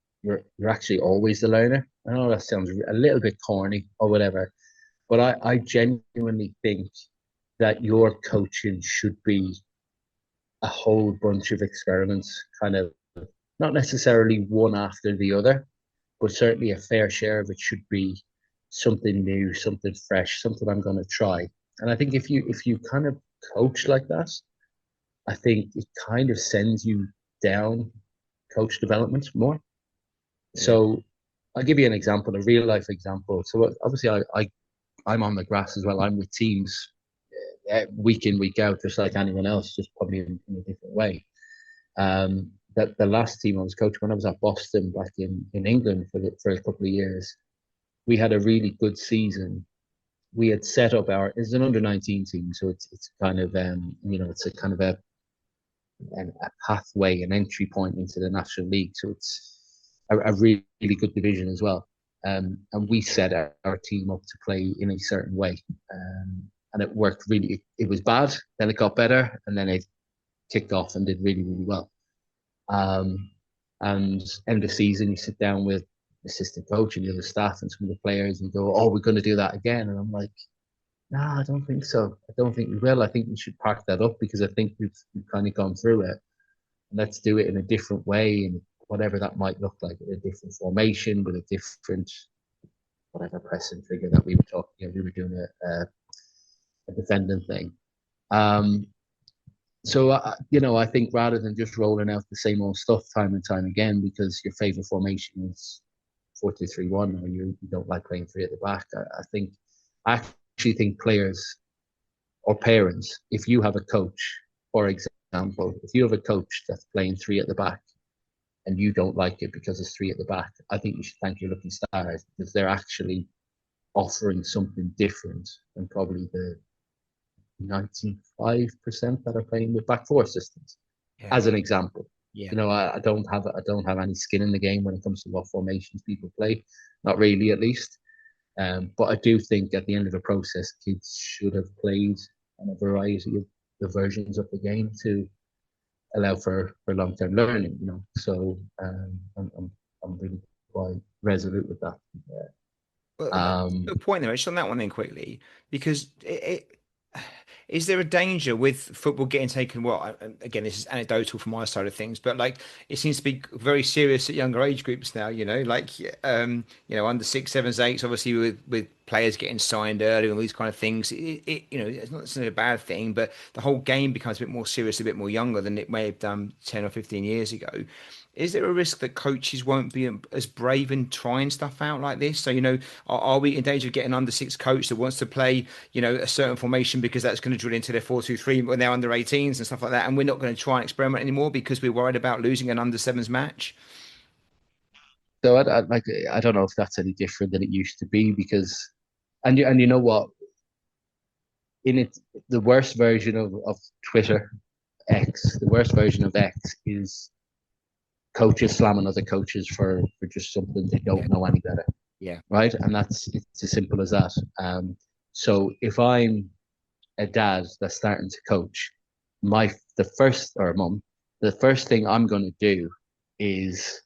actually always the learner. I know that sounds a little bit corny or whatever, but I genuinely think that your coaching should be a whole bunch of experiments, kind of not necessarily one after the other, but certainly a fair share of it should be something new, something fresh, something I'm going to try. And I think if you kind of coach like that, I think it kind of sends you down coach development more. Yeah. So I'll give you an example, a real life example. So obviously I'm on the grass as well. I'm with teams week in, week out, just like anyone else, just probably in a different way. That the last team I was coaching when I was at Boston back in England for a couple of years, we had a really good season. We had set up it's an under 19 team, so it's kind of it's a kind of a pathway, an entry point into the National League. So it's a really, really good division as well. And we set our team up to play in a certain way. And it worked really, it was bad, then it got better, and then it kicked off and did really, really well. Um, and end of season, you sit down with the assistant coach and the other staff and some of the players and go, oh, we're going to do that again. And I'm like, no, I don't think so. I don't think we will. I think we should park that up because I think we've kind of gone through it. Let's do it in a different way and whatever that might look like, a different formation with a different whatever pressing figure that we were talking. We were doing a defending thing. Um, so I think rather than just rolling out the same old stuff time and time again because your favorite formation is 4-2-3-1 or you don't like playing three at the back, I actually think players or parents, if you have a coach, for example, if you have a coach that's playing three at the back and you don't like it because it's three at the back, I think you should thank your lucky stars because they're actually offering something different than probably the 95% that are playing with back four systems, Yeah. as an example. Yeah. I don't have any skin in the game when it comes to what formations people play, not really at least. But I do think at the end of the process, kids should have played on a variety of the versions of the game to allow for long term learning. So I'm really quite resolute with that. Well, Um, good point there. Just on that one then quickly, because is there a danger with football getting taken? Well, again, this is anecdotal from my side of things, but like it seems to be very serious at younger age groups now. Like under six, sevens, eights, obviously with players getting signed early and all these kind of things. It's not necessarily a bad thing, but the whole game becomes a bit more serious, a bit more younger than it may have done 10 or 15 years ago. Is there a risk that coaches won't be as brave in trying stuff out like this? So, are we in danger of getting under six coach that wants to play, a certain formation because that's going to drill into their 4-2-3 when they're under 18s and stuff like that, and we're not going to try and experiment anymore because we're worried about losing an under sevens match? so I don't know if that's any different than it used to be because, and you know what, in it, the worst version of Twitter X, the worst version of X is coaches slamming other coaches for just something they Yeah, don't know any better, yeah, right? And it's as simple as that. So if I'm a dad that's starting to coach, the first or a mum, the first thing I'm going to do is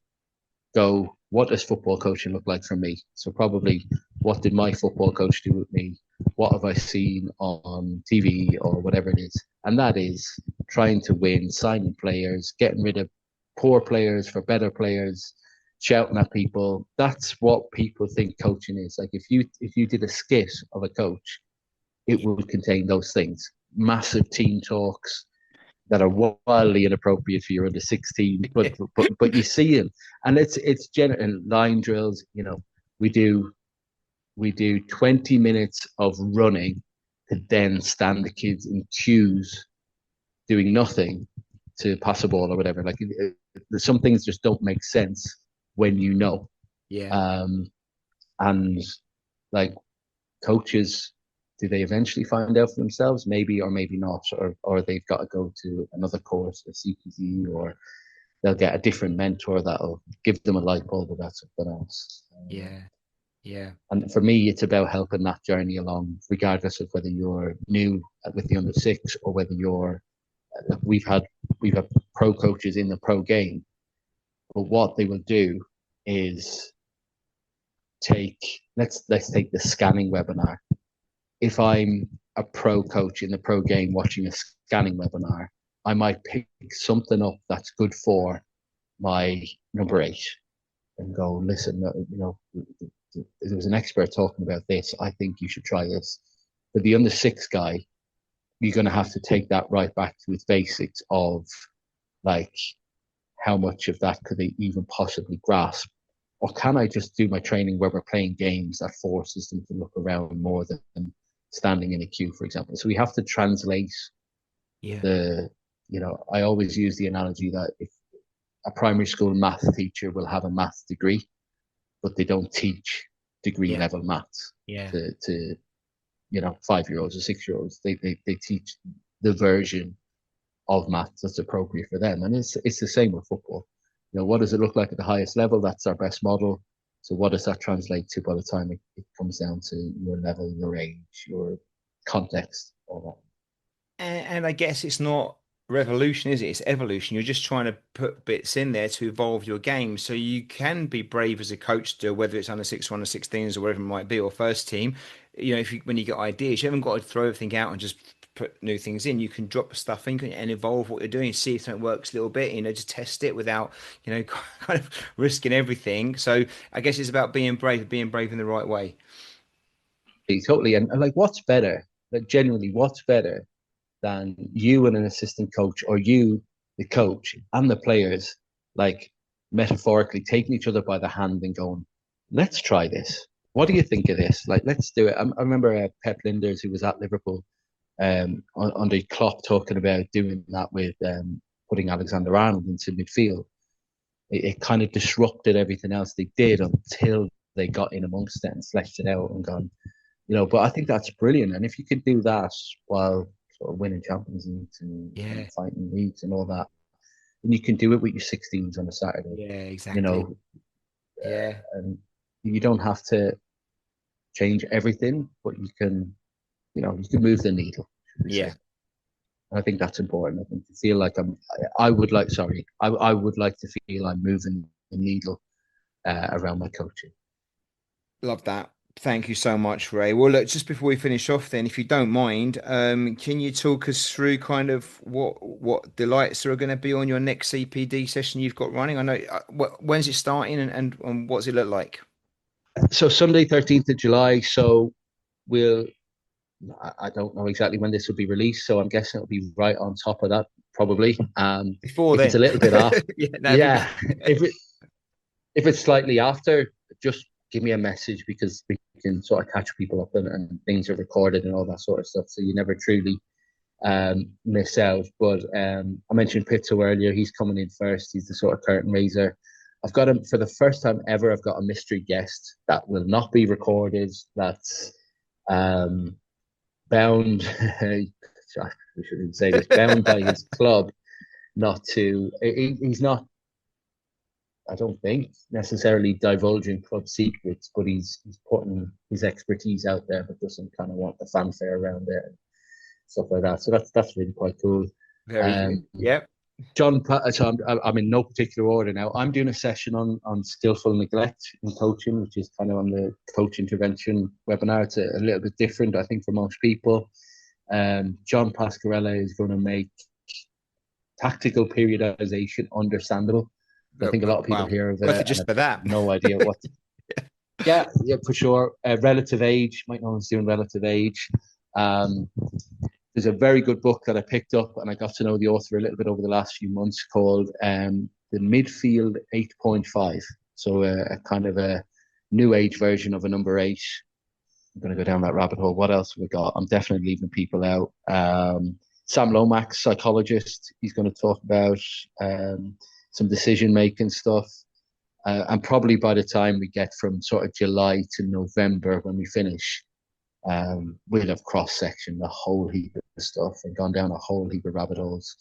go, what does football coaching look like for me? So probably, what did my football coach do with me? What have I seen on TV or whatever it is? And that is trying to win, signing players, getting rid of poor players for better players, shouting at people. That's what people think coaching is. Like if you did a skit of a coach, it yeah. would contain those things. Massive team talks, that are wildly inappropriate for your under 16, but you see them, and it's general line drills. We do we do 20 minutes of running to then stand the kids in queues doing nothing to pass a ball or whatever. Like some things just don't make sense when you know. Yeah. Um, and like coaches, do they eventually find out for themselves? Maybe or maybe not, or they've got to go to another course, a CPD, or they'll get a different mentor that'll give them a light bulb about something else. Yeah. Yeah. And for me, it's about helping that journey along, regardless of whether you're new with the under six or whether you're. We've had pro coaches in the pro game, but what they will do is take let's take the scanning webinar. If I'm a pro coach in the pro game watching a scanning webinar, I might pick something up that's good for my number eight and go, listen, there was an expert talking about this. I think you should try this. For the under six guy, you're going to have to take that right back to its basics of like, how much of that could they even possibly grasp? Or can I just do my training where we're playing games that forces them to look around more than standing in a queue, for example? So we have to translate Yeah. the, I always use the analogy that if a primary school math teacher will have a math degree, but they don't teach degree Yeah. level maths Yeah. to 5-year-olds or 6-year-olds. They teach the version of maths that's appropriate for them. And it's the same with football. What does it look like at the highest level? That's our best model. So what does that translate to by the time it comes down to your level, your age, your context, all that? And I guess it's not revolution, is it? It's evolution. You're just trying to put bits in there to evolve your game. So you can be brave as a coach still, whether it's under six or under 16s or whatever it might be, or first team. When you get ideas, you haven't got to throw everything out and just put new things in. You can drop stuff in and evolve what you're doing, see if something works a little bit, just test it without, kind of risking everything. So I guess it's about being brave in the right way. Totally. And like, what's better? Like, genuinely, what's better than you and an assistant coach, or you, the coach, and the players, like metaphorically taking each other by the hand and going, let's try this. What do you think of this? Like, let's do it. I remember Pep Linders, who was at Liverpool under Klopp, talking about doing that with putting Alexander Arnold into midfield. It kind of disrupted everything else they did until they got in amongst it and fleshed it out and gone, but I think that's brilliant. And if you could do that while sort of winning Champions Leagues and Yeah. fighting leagues and all that, then you can do it with your 16s on a Saturday, Yeah, you exactly. know, Yeah. and you don't have to change everything, but you can move the needle, should we say. Yeah. And I think that's important. I think to feel like I would like, sorry, I would like to feel I'm moving the needle around my coaching. Love that. Thank you so much, Ray. Well, look, just before we finish off, then, if you don't mind, can you talk us through kind of what delights are going to be on your next CPD session you've got running? I know, when's it starting, and what does it look like? So Sunday, 13th of July. So we'll, I don't know exactly when this will be released. So I'm guessing it'll be right on top of that, probably. Before If it's a then. little bit off, Yeah, no, it'll be yeah. If it's slightly after, just give me a message, because we can sort of catch people up, and things are recorded and all that sort of stuff. So you never truly miss out. But I mentioned Pizzo earlier. He's coming in first. He's the sort of curtain raiser. I've got him for the first time ever. I've got a mystery guest that will not be recorded. That's um, bound. We shouldn't say this. Bound by his club not to. He's not. I don't think necessarily divulging club secrets, but he's putting his expertise out there, but doesn't kind of want the fanfare around it and stuff like that. So that's really quite cool. very good. Um, Yep. John, so I'm in no particular order now. I'm doing a session on skillful neglect in coaching, which is kind of on the coach intervention webinar. It's a little bit different, I think, for most people. John Pascarella is going to make tactical periodization understandable. I think a lot of people Wow. hear of Worth it it and just have for that. no idea what. Yeah, yeah, for sure. Relative age, might know one's doing relative age. Um, there's a very good book that I picked up, and I got to know the author a little bit over the last few months, called The Midfield 8.5. So a kind of a new age version of a number eight. I'm going to go down that rabbit hole. What else have we got? I'm definitely leaving people out. Sam Lomax, psychologist. He's going to talk about some decision making stuff. And probably by the time we get from sort of July to November when we finish, we'll have cross-sectioned a whole heap of stuff and gone down a whole heap of rabbit holes.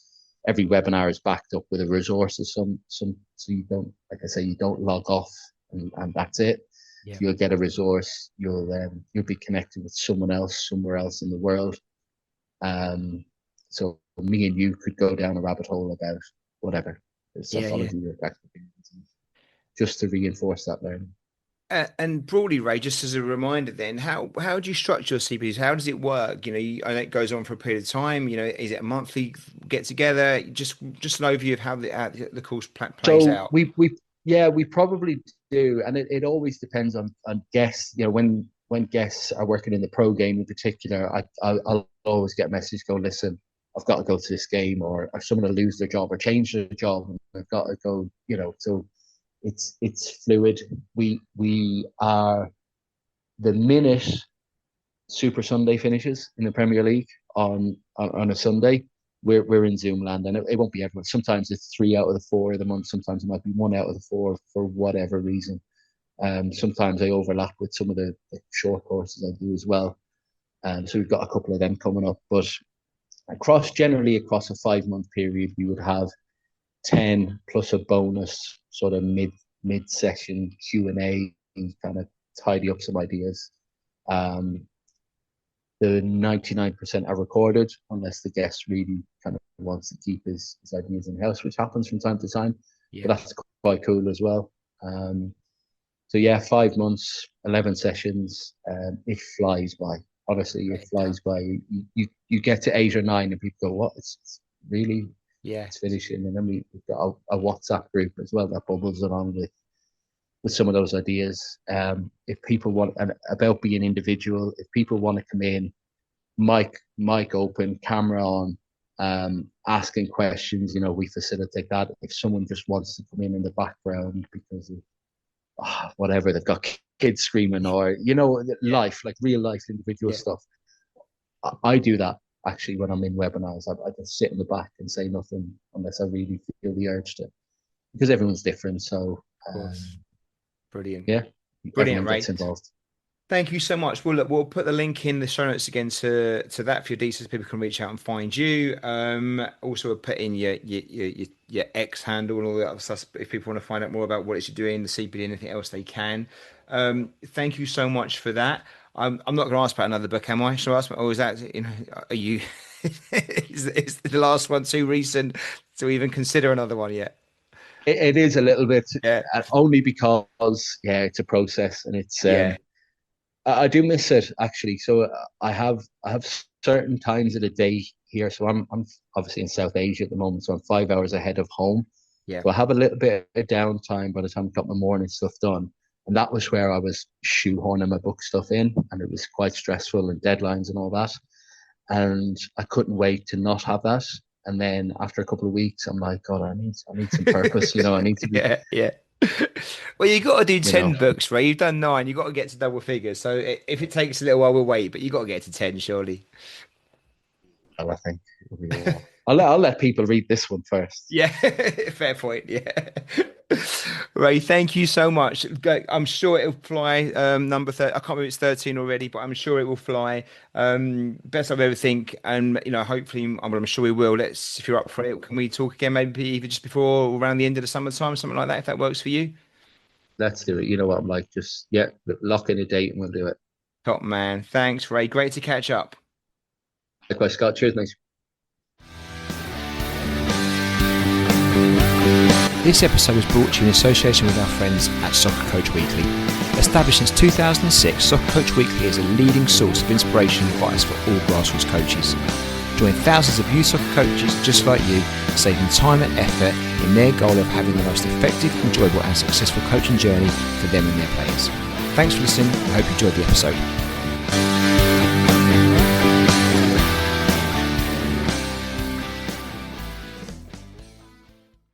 Every webinar is backed up with a resource of some so you don't, like I say, you don't log off and that's it. Yeah. You'll get a resource. You'll be connected with someone else somewhere else in the world. So me and you could go down a rabbit hole about whatever, psychology or practical, just to reinforce that learning. And broadly, Ray, just as a reminder, then, how do you structure your CPDs? How does it work? I know it goes on for a period of time. Is it a monthly get together? Just an overview of how the course plays out. We probably do, and it always depends on guests. When guests are working in the pro game in particular, I'll always get a message go, listen, I've got to go to this game, or someone will lose their job or change their job, and I've got to go. So it's fluid. We are, the minute Super Sunday finishes in the Premier League on a Sunday, we're in Zoom land, and it won't be everyone. Sometimes it's 3 out of the 4 of the month. Sometimes it might be 1 out of the 4 for whatever reason. Sometimes I overlap with some of the short courses I do as well. So we've got a couple of them coming up, but generally across a 5-month period, we would have 10 plus a bonus sort of mid-session Q&A, kind of tidy up some ideas. The 99% are recorded unless the guest really kind of wants to keep his ideas in house, which happens from time to time. Yeah. But that's quite cool as well. So yeah, 5 months, 11 sessions. It flies by. Honestly, it flies by. You get to 8 or 9 and people go, what? It's really, it's finishing. And then we've got a WhatsApp group as well that bubbles along with some of those ideas. If people want, and about being individual, if people want to come in, mic open, camera on, asking questions, we facilitate that. If someone just wants to come in the background because of whatever, they've got kids screaming or life, like real life individual stuff, I do that actually when I'm in webinars. I just sit in the back and say nothing unless I really feel the urge to, because everyone's different. So brilliant. Everyone gets involved. Thank you so much. Well, look, we'll put the link in the show notes again to that for your details. People can reach out and find you. Also, we'll put in your X handle and all that other stuff if people want to find out more about what it's you're doing, the CPD, anything else they can. Thank you so much for that. I'm not going to ask about another book, am I? Shall I ask? Or is that, are you, is the last one too recent to even consider another one yet? It is a little bit, only because, it's a process, and it's, I do miss it actually. So I have certain times of the day here. So I'm obviously in South Asia at the moment, so I'm 5 hours ahead of home. Yeah. So I have a little bit of downtime by the time I've got my morning stuff done. And that was where I was shoehorning my book stuff in, and it was quite stressful and deadlines and all that. And I couldn't wait to not have that. And then after a couple of weeks, I'm like, God, I need some purpose. I need to be. Well, you got to do 10 books, Ray. You've done 9. You got to get to double figures. So if it takes a little while, we'll wait. But you got to get to 10, surely. Well, I think it'll be a while. I'll let people read this one first. Yeah, fair point. Yeah. Ray, thank you so much. I'm sure it'll fly. Number 30. I can't remember if it's 13 already, but I'm sure it will fly. Best of everything, and hopefully, I'm sure we will. If you're up for it, can we talk again? Maybe even just before or around the end of the summertime, something like that. If that works for you. Let's do it. You know what I'm like. Just lock in a date and we'll do it. Top man. Thanks, Ray. Great to catch up. Likewise, Scott. Cheers, mate. This episode was brought to you in association with our friends at Soccer Coach Weekly. Established since 2006, Soccer Coach Weekly is a leading source of inspiration and advice for all grassroots coaches. Join thousands of youth soccer coaches just like you, saving time and effort in their goal of having the most effective, enjoyable and successful coaching journey for them and their players. Thanks for listening. I hope you enjoyed the episode.